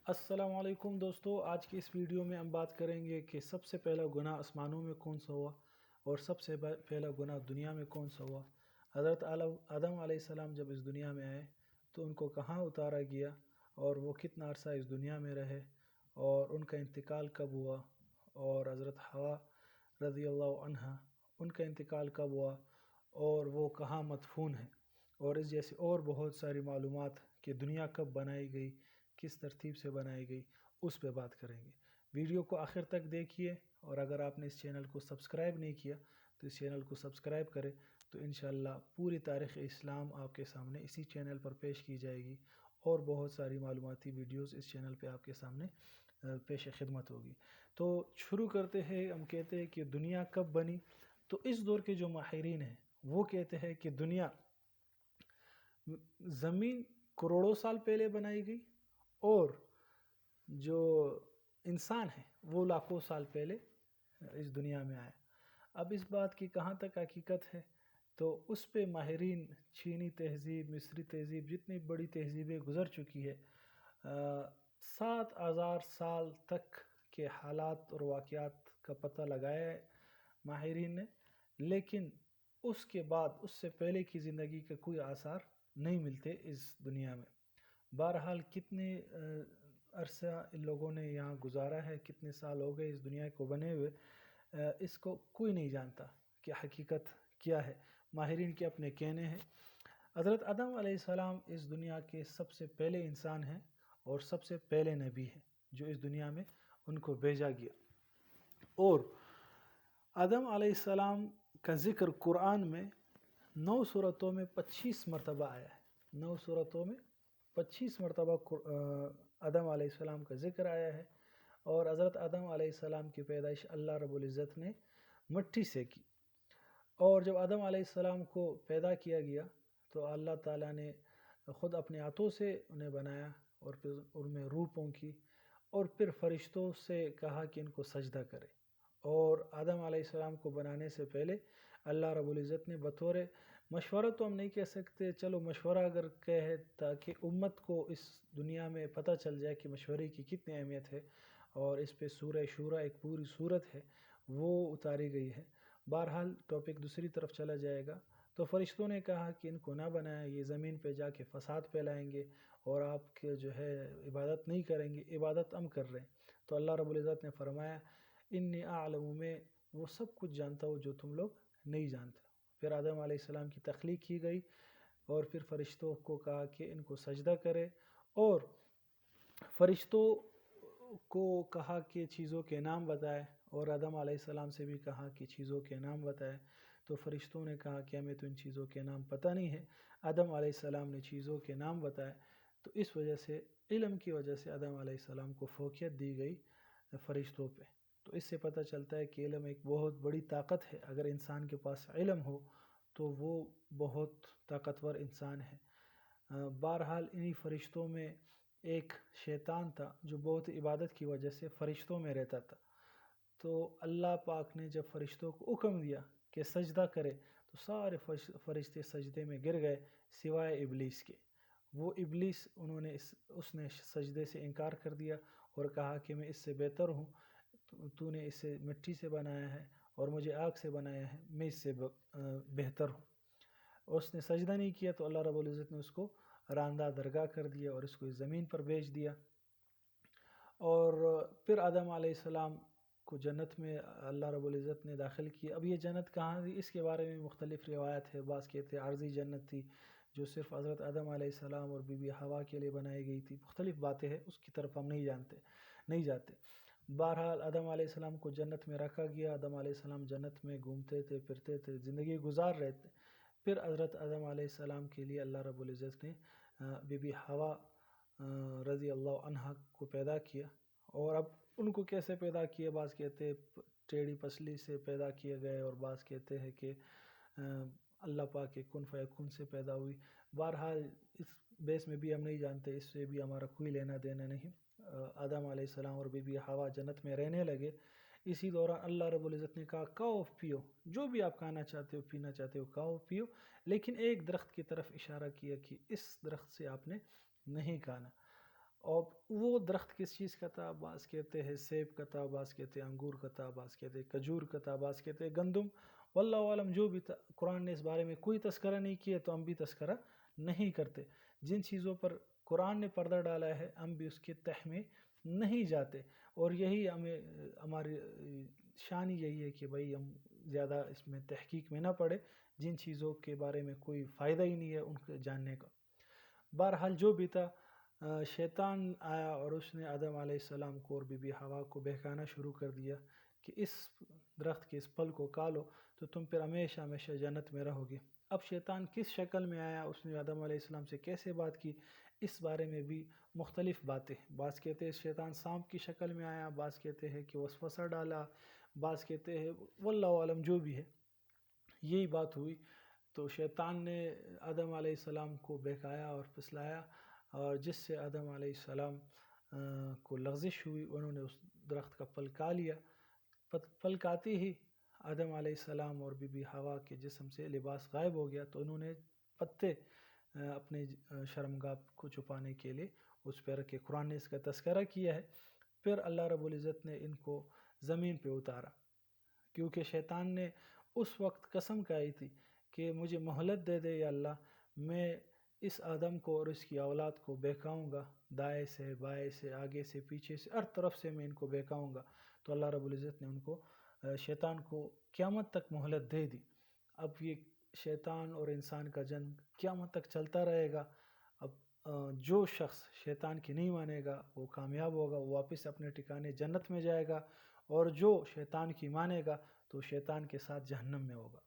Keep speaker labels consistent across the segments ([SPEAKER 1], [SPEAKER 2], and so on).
[SPEAKER 1] السلام علیکم دوستو، آج کی اس ویڈیو میں ہم بات کریں گے کہ سب سے پہلا گناہ آسمانوں میں کون سا ہوا اور سب سے پہلا گناہ دنیا میں کون سا ہوا۔ حضرت آدم علیہ السلام جب اس دنیا میں آئے تو ان کو کہاں اتارا گیا اور وہ کتنا عرصہ اس دنیا میں رہے اور ان کا انتقال کب ہوا، اور حضرت حوا رضی اللہ عنہ ان کا انتقال کب ہوا اور وہ کہاں مدفون ہے، اور اس جیسی اور بہت ساری معلومات کہ دنیا کب بنائی گئی، کس ترتیب سے بنائی گئی، اس پہ بات کریں گے۔ ویڈیو کو آخر تک دیکھیے، اور اگر آپ نے اس چینل کو سبسکرائب نہیں کیا تو اس چینل کو سبسکرائب کریں، تو انشاءاللہ پوری تاریخ اسلام آپ کے سامنے اسی چینل پر پیش کی جائے گی، اور بہت ساری معلوماتی ویڈیوز اس چینل پہ آپ کے سامنے پیش خدمت ہوگی۔ تو شروع کرتے ہیں۔ ہم کہتے ہیں کہ دنیا کب بنی، تو اس دور کے جو ماہرین ہیں وہ کہتے ہیں کہ دنیا زمین کروڑوں سال پہلے بنائی گئی، اور جو انسان ہے وہ لاکھوں سال پہلے اس دنیا میں آیا۔ اب اس بات کی کہاں تک حقیقت ہے، تو اس پہ ماہرین چینی تہذیب، مصری تہذیب، جتنی بڑی تہذیبیں گزر چکی ہے، 7,000 سال تک کے حالات اور واقعات کا پتہ لگایا ہے ماہرین نے، لیکن اس کے بعد اس سے پہلے کی زندگی کے کوئی آثار نہیں ملتے اس دنیا میں۔ بہرحال کتنے عرصہ ان لوگوں نے یہاں گزارا ہے، کتنے سال ہو گئے اس دنیا کو بنے ہوئے، اس کو کوئی نہیں جانتا کہ حقیقت کیا ہے۔ ماہرین کے اپنے کہنے ہیں۔ حضرت آدم علیہ السلام اس دنیا کے سب سے پہلے انسان ہیں اور سب سے پہلے نبی ہیں جو اس دنیا میں ان کو بھیجا گیا، اور آدم علیہ السلام کا ذکر قرآن میں 9 سورتوں میں 25 مرتبہ آیا ہے۔ 9 سورتوں میں 25 مرتبہ آدم علیہ السلام کا ذکر آیا ہے، اور حضرت آدم علیہ السلام کی پیدائش اللہ رب العزت نے مٹی سے کی، اور جب آدم علیہ السلام کو پیدا کیا گیا تو اللہ تعالیٰ نے خود اپنے ہاتھوں سے انہیں بنایا، اور پھر ان میں روح پونکی، اور پھر فرشتوں سے کہا کہ ان کو سجدہ کرے۔ اور آدم علیہ السلام کو بنانے سے پہلے اللہ رب العزت نے بطور مشورہ، تو ہم نہیں کہہ سکتے، چلو مشورہ اگر کہے، تاکہ امت کو اس دنیا میں پتہ چل جائے کہ مشورے کی کتنی اہمیت ہے، اور اس پہ سورہ شورا ایک پوری سورت ہے وہ اتاری گئی ہے۔ بہرحال ٹاپک دوسری طرف چلا جائے گا، تو فرشتوں نے کہا کہ ان کو نہ بنایا، یہ زمین پہ جا کے فساد پھیلائیں گے اور آپ کے جو ہے عبادت نہیں کریں گے، عبادت ہم کر رہے ہیں۔ تو اللہ رب العزت نے فرمایا، انی اعلم، میں وہ سب کچھ جانتا ہوں جو تم لوگ نہیں جانتے۔ پھر آدم علیہ السلام کی تخلیق کی گئی، اور پھر فرشتوں کو کہا کہ ان کو سجدہ کرے، اور فرشتوں کو کہا کہ چیزوں کے نام بتائے، اور آدم علیہ السلام سے بھی کہا کہ چیزوں کے نام بتائے۔ تو فرشتوں نے کہا کہ ہمیں تو ان چیزوں کے نام پتہ نہیں ہے۔ آدم علیہ السلام نے چیزوں کے نام بتائے، تو اس وجہ سے، علم کی وجہ سے آدم علیہ السلام کو فوقیت دی گئی فرشتوں پہ۔ تو اس سے پتہ چلتا ہے کہ علم ایک بہت بڑی طاقت ہے۔ اگر انسان کے پاس علم ہو تو وہ بہت طاقتور انسان ہے۔ بہرحال انہی فرشتوں میں ایک شیطان تھا جو بہت عبادت کی وجہ سے فرشتوں میں رہتا تھا۔ تو اللہ پاک نے جب فرشتوں کو حکم دیا کہ سجدہ کرے، تو سارے فرشتے سجدے میں گر گئے سوائے ابلیس کے۔ وہ ابلیس، اس نے سجدے سے انکار کر دیا اور کہا کہ میں اس سے بہتر ہوں، تو نے اسے مٹی سے بنایا ہے اور مجھے آگ سے بنایا ہے، میں اس سے بہتر ہوں۔ اس نے سجدہ نہیں کیا، تو اللہ رب العزت نے اس کو راندہ درگاہ کر دیا اور اس کو زمین پر بھیج دیا۔ اور پھر آدم علیہ السلام کو جنت میں اللہ رب العزت نے داخل کیا۔ اب یہ جنت کہاں تھی، اس کے بارے میں مختلف روایت ہے۔ بعض کہتے ہیں عارضی جنت تھی جو صرف حضرت آدم علیہ السلام اور بی بی حوا کے لیے بنائی گئی تھی، مختلف باتیں ہیں، اس کی طرف ہم نہیں جاتے۔ بہرحال آدم علیہ السلام کو جنت میں رکھا گیا۔ آدم علیہ السلام جنت میں گھومتے تھے، پھرتے تھے، زندگی گزار رہے تھے۔ پھر حضرت آدم علیہ السلام کے لیے اللہ رب العزت نے بی بی حوا رضی اللہ عنہ کو پیدا کیا۔ اور اب ان کو کیسے پیدا کیا، بعض کہتے ہیں ٹیڑھی پسلی سے پیدا کیے گئے، اور بعض کہتے ہیں کہ اللہ پاک کے کن فیکون سے پیدا ہوئی۔ بہرحال اس بیس میں بھی ہم نہیں جانتے، اس سے بھی ہمارا کوئی لینا دینا نہیں۔ آدم علیہ السلام اور بی بی حوا جنت میں رہنے لگے۔ اسی دوران اللہ رب العزت نے کہا، کھاؤ پیو، جو بھی آپ کھانا چاہتے ہو، پینا چاہتے ہو، کھاؤ پیو، لیکن ایک درخت کی طرف اشارہ کیا کہ اس درخت سے آپ نے نہیں کھانا۔ اور وہ درخت کس چیز کا تھا؟ بعض کہتے ہیں سیب کا تھا، بعض کہتے ہیں انگور کا تھا، بعض کہتے ہیں کھجور کا تھا، بعض کہتے ہیں گندم، واللہ عالم جو بھی تھا۔ قرآن نے اس بارے میں کوئی تذکرہ نہیں کیا، تو ہم بھی تذکرہ نہیں کرتے۔ جن چیزوں پر قرآن نے پردہ ڈالا ہے ہم بھی اس کے تہ میں نہیں جاتے، اور یہی ہماری شان یہی ہے کہ بھئی ہم زیادہ اس میں تحقیق میں نہ پڑے، جن چیزوں کے بارے میں کوئی فائدہ ہی نہیں ہے ان کو جاننے کا۔ بہرحال جو بھی تھا، شیطان آیا اور اس نے آدم علیہ السلام کو اور بی بی حوا کو بہکانا شروع کر دیا کہ اس درخت کے اس پھل کو کھا لو تو تم پھر ہمیشہ ہمیشہ جنت میں رہو گے۔ اب شیطان کس شکل میں آیا، اس نے آدم علیہ السلام سے کیسے بات کی، اس بارے میں بھی مختلف باتیں۔ بعض کہتے ہیں شیطان سانپ کی شکل میں آیا، بعض کہتے ہیں کہ وسوسہ ڈالا، بعض کہتے ہیں واللہ عالم جو بھی ہے یہی بات ہوئی۔ تو شیطان نے آدم علیہ السلام کو بہکایا اور پھسلایا، اور جس سے آدم علیہ السلام کو لغزش ہوئی، انہوں نے اس درخت کا پھل کھا لیا۔ پھل کھاتے ہی آدم علیہ السلام اور بی بی حوا کے جسم سے لباس غائب ہو گیا، تو انہوں نے پتے اپنے شرمگاہ کو چھپانے کے لیے اس پہ رکھے۔ قرآن نے اس کا تذکرہ کیا ہے۔ پھر اللہ رب العزت نے ان کو زمین پہ اتارا، کیونکہ شیطان نے اس وقت قسم کھائی تھی کہ مجھے مہلت دے دے یا اللہ، میں اس آدم کو اور اس کی اولاد کو بہکاؤں گا، دائیں سے بائیں سے آگے سے پیچھے سے ہر طرف سے میں ان کو بہکاؤں گا۔ تو اللہ رب العزت نے ان کو شیطان کو قیامت تک مہلت دے دی۔ اب یہ شیطان اور انسان کا جنگ قیامت تک چلتا رہے گا۔ اب جو شخص شیطان کی نہیں مانے گا وہ کامیاب ہوگا، وہ واپس اپنے ٹھکانے جنت میں جائے گا، اور جو شیطان کی مانے گا تو شیطان کے ساتھ جہنم میں ہوگا۔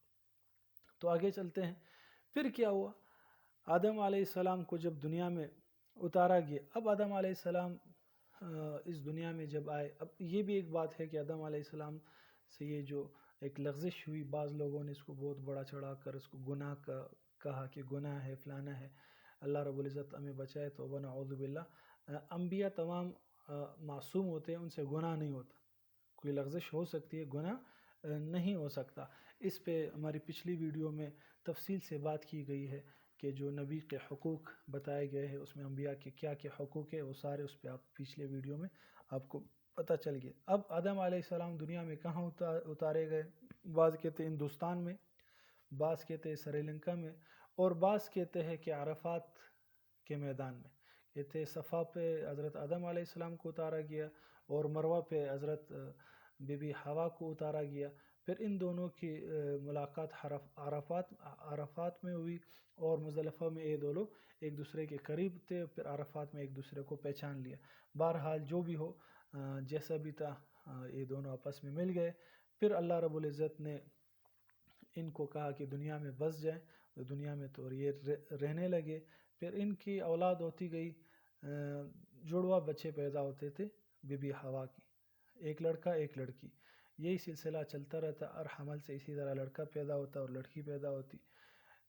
[SPEAKER 1] تو آگے چلتے ہیں، پھر کیا ہوا؟ آدم علیہ السلام کو جب دنیا میں اتارا گیا، اب آدم علیہ السلام اس دنیا میں جب آئے، اب یہ بھی ایک بات ہے کہ آدم علیہ السلام سے یہ جو ایک لغزش ہوئی، بعض لوگوں نے اس کو بہت بڑا چڑھا کر اس کو گناہ کا کہا کہ گناہ ہے فلانا ہے۔ اللہ رب العزت ہمیں بچائے، توبہ نعوذ باللہ۔ انبیاء تمام معصوم ہوتے ہیں، ان سے گناہ نہیں ہوتا، کوئی لغزش ہو سکتی ہے، گناہ نہیں ہو سکتا۔ اس پہ ہماری پچھلی ویڈیو میں تفصیل سے بات کی گئی ہے کہ جو نبی کے حقوق بتائے گئے ہیں، اس میں انبیاء کے کیا کیا حقوق ہیں، وہ سارے اس پہ آپ پچھلے ویڈیو میں آپ کو پتہ چل گیا۔ اب آدم علیہ السلام دنیا میں کہاں اتارے گئے؟ بعض کہتے ہیں ہندوستان میں، بعض کہتے ہیں سری لنکا میں، اور بعض کہتے ہیں کہ عرفات کے میدان میں۔ کہتے ہیں صفا پہ حضرت آدم علیہ السلام کو اتارا گیا، اور مروہ پہ حضرت بی بی حوا کو اتارا گیا۔ پھر ان دونوں کی ملاقات عرفات میں ہوئی، اور مزدلفہ میں یہ دونوں ایک دوسرے کے قریب تھے، پھر عرفات میں ایک دوسرے کو پہچان لیا۔ بہرحال جو بھی ہو، جیسا بھی تھا، یہ دونوں آپس میں مل گئے۔ پھر اللہ رب العزت نے ان کو کہا کہ دنیا میں بس جائیں، دنیا میں تو یہ رہنے لگے۔ پھر ان کی اولاد ہوتی گئی، جڑواں بچے پیدا ہوتے تھے بی بی حوا کی، ایک لڑکا ایک لڑکی۔ یہی سلسلہ چلتا رہتا، ہر حمل سے اسی طرح لڑکا پیدا ہوتا اور لڑکی پیدا ہوتی،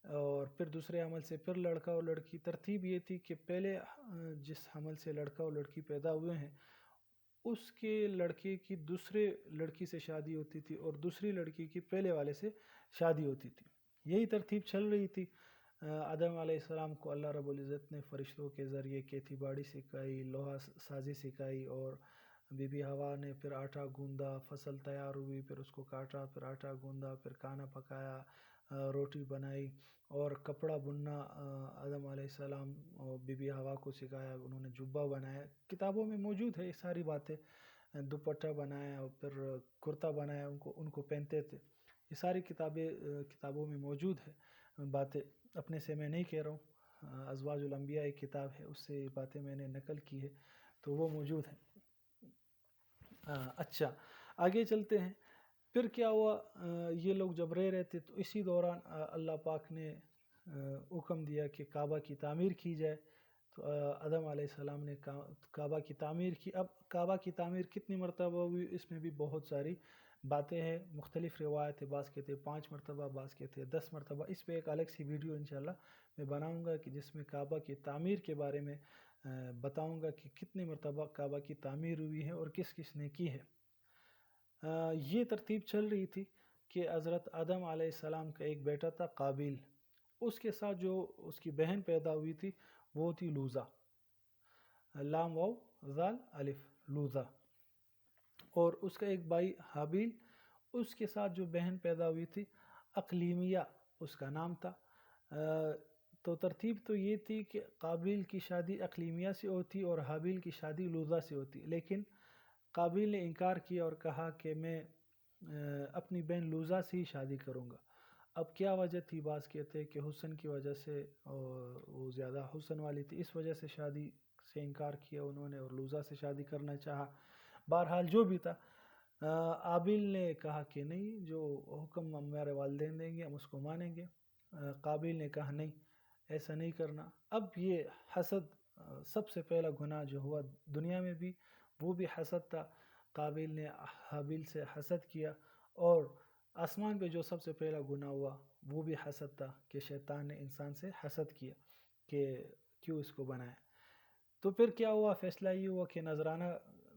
[SPEAKER 1] اور پھر دوسرے حمل سے پھر لڑکا اور لڑکی۔ ترتیب یہ تھی کہ پہلے جس حمل سے لڑکا اور لڑکی پیدا ہوئے ہیں، اس کے لڑکے کی دوسرے لڑکی سے شادی ہوتی تھی، اور دوسری لڑکی کی پہلے والے سے شادی ہوتی تھی۔ یہی ترتیب چل رہی تھی۔ آدم علیہ السلام کو اللہ رب العزت نے فرشتوں کے ذریعے کھیتی باڑی سکھائی، لوہا سازی سکھائی، اور بی بی حوا نے پھر آٹا گوندا، فصل تیار ہوئی، پھر اس کو کاٹا، پھر آٹا گوندا، پھر کھانا پکایا، روٹی بنائی، اور کپڑا بننا آدم علیہ السلام اور بی بی حوا کو سکھایا، انہوں نے جبہ بنایا۔ کتابوں میں موجود ہے یہ ساری باتیں، دوپٹہ بنایا اور پھر کرتا بنایا، ان کو پہنتے تھے۔ یہ ساری کتابوں میں موجود ہے باتیں، اپنے سے میں نہیں کہہ رہا ہوں، ازواج الانبیاء ایک کتاب ہے، اس سے یہ باتیں میں نے نقل کی ہے، تو وہ موجود ہیں۔ اچھا، آگے چلتے ہیں۔ پھر کیا ہوا؟ یہ لوگ جب رہ رہے تھے تو اسی دوران اللہ پاک نے حکم دیا کہ کعبہ کی تعمیر کی جائے۔ تو آدم علیہ السلام نے کعبہ کی تعمیر کی۔ اب کعبہ کی تعمیر کتنی مرتبہ ہوئی، اس میں بھی بہت ساری باتیں ہیں، مختلف روایت ہے، بعض کہتے ہیں 5 مرتبہ، بعض کہتے ہیں 10 مرتبہ۔ اس پہ ایک الگ سی ویڈیو انشاءاللہ میں بناؤں گا کہ جس میں کعبہ کی تعمیر کے بارے میں بتاؤں گا کہ کتنی مرتبہ کعبہ کی تعمیر ہوئی ہے اور کس کس نے کی ہے۔ یہ ترتیب چل رہی تھی کہ حضرت آدم علیہ السلام کا ایک بیٹا تھا قابیل، اس کے ساتھ جو اس کی بہن پیدا ہوئی تھی وہ تھی لوزا۔ لام واو ذال الف لوذا. اور اس کا ایک بھائی حابیل، اس کے ساتھ جو بہن پیدا ہوئی تھی اقلیمیہ اس کا نام تھا. تو ترتیب تو یہ تھی کہ قابیل کی شادی اقلیمیہ سے ہوتی اور حابیل کی شادی لوذا سے ہوتی، لیکن قابیل نے انکار کیا اور کہا کہ میں اپنی بہن لوذا سے ہی شادی کروں گا. اب کیا وجہ تھی؟ بعض کہتے ہیں کہ حسن کی وجہ سے، وہ زیادہ حسن والی تھی، اس وجہ سے شادی سے انکار کیا انہوں نے اور لوذا سے شادی کرنا چاہا. بہرحال جو بھی تھا، قابیل نے کہا کہ نہیں، جو حکم ہمارے والدین دیں گے ہم اس کو مانیں گے. قابیل نے کہا نہیں، ایسا نہیں کرنا. اب یہ حسد، سب سے پہلا گناہ جو ہوا دنیا میں بھی وہ بھی حسد تھا. قابیل نے حابیل سے حسد کیا، اور آسمان پہ جو سب سے پہلا گناہ ہوا وہ بھی حسد تھا کہ شیطان نے انسان سے حسد کیا کہ کیوں اس کو بنایا. تو پھر کیا ہوا؟ فیصلہ یہ ہوا کہ نذرانہ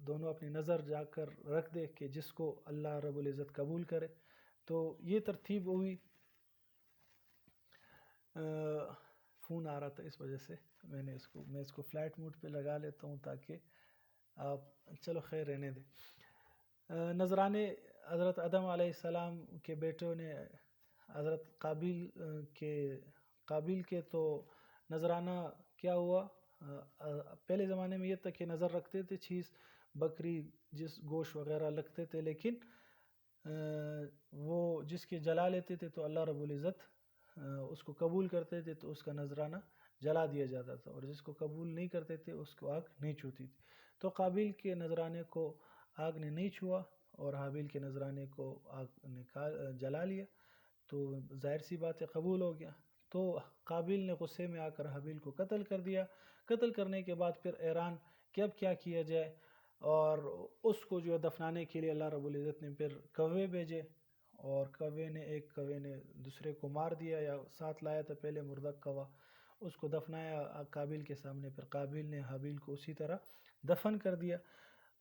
[SPEAKER 1] دونوں اپنی نظر جا کر رکھ دے کہ جس کو اللہ رب العزت قبول کرے. تو یہ ترتیب ہوئی. فون آ رہا تھا اس وجہ سے میں اس کو فلائٹ موڈ پہ لگا لیتا ہوں تاکہ آپ، چلو خیر رہنے دیں. نذرانے حضرت آدم علیہ السلام کے بیٹوں نے حضرت قابیل کے تو نذرانہ کیا ہوا؟ پہلے زمانے میں یہ تھا کہ نظر رکھتے تھے چیز بکری جس گوشت وغیرہ لگتے تھے، لیکن وہ جس کے جلا لیتے تھے تو اللہ رب العزت اس کو قبول کرتے تھے تو اس کا نذرانہ جلا دیا جاتا تھا، اور جس کو قبول نہیں کرتے تھے اس کو آگ نہیں چھوتی تھی. تو قابیل کے نذرانے کو آگ نے نہیں چھوا اور حابیل کے نذرانے کو آگ نے جلا لیا، تو ظاہر سی بات ہے قبول ہو گیا. تو قابیل نے غصے میں آ کر حابیل کو قتل کر دیا. قتل کرنے کے بعد پھر ایران کہ اب کیا کیا جائے، اور اس کو جو دفنانے کے لیے اللہ رب العزت نے پھر کوے بھیجے، اور ایک کوے نے دوسرے کو مار دیا، یا ساتھ لایا تھا پہلے مردہ کوا، اس کو دفنایا قابیل کے سامنے. پھر قابیل نے حابیل کو اسی طرح دفن کر دیا.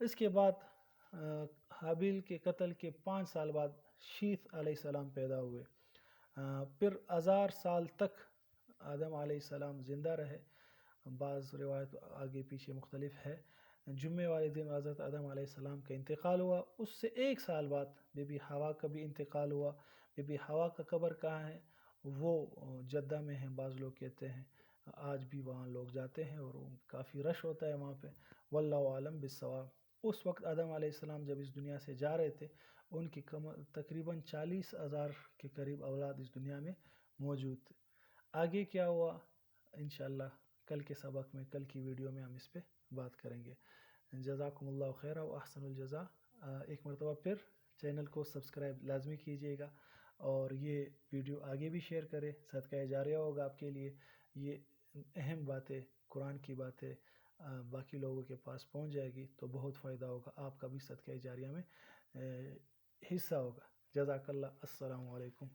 [SPEAKER 1] اس کے بعد حابیل کے قتل کے 5 سال بعد شیث علیہ السلام پیدا ہوئے. پھر 1000 سال تک آدم علیہ السلام زندہ رہے. بعض روایت آگے پیچھے مختلف ہے. جمعے والے دن حضرت آدم علیہ السلام کا انتقال ہوا. اس سے 1 سال بعد بی بی حوا کا بھی انتقال ہوا. بی بی حوا کا قبر کہاں ہے؟ وہ جدہ میں ہے، بعض لوگ کہتے ہیں. آج بھی وہاں لوگ جاتے ہیں اور کافی رش ہوتا ہے وہاں پہ. واللہ عالم بالصواب. اس وقت آدم علیہ السلام جب اس دنیا سے جا رہے تھے، ان کی تقریباً 40,000 کے قریب اولاد اس دنیا میں موجود تھے. آگے کیا ہوا انشاءاللہ کل کے سبق میں، کل کی ویڈیو میں ہم اس پہ بات کریں گے. جزاکم اللہ خیر و احسن الجزا. ایک مرتبہ پھر چینل کو سبسکرائب لازمی کیجیے گا، اور یہ ویڈیو آگے بھی شیئر کرے، صدقہ جاریہ ہوگا آپ کے لیے. یہ اہم باتیں، قرآن کی باتیں باقی لوگوں کے پاس پہنچ جائے گی تو بہت فائدہ ہوگا، آپ کا بھی صدقہ جاریہ میں حصہ ہوگا. جزاک اللہ. السلام علیکم.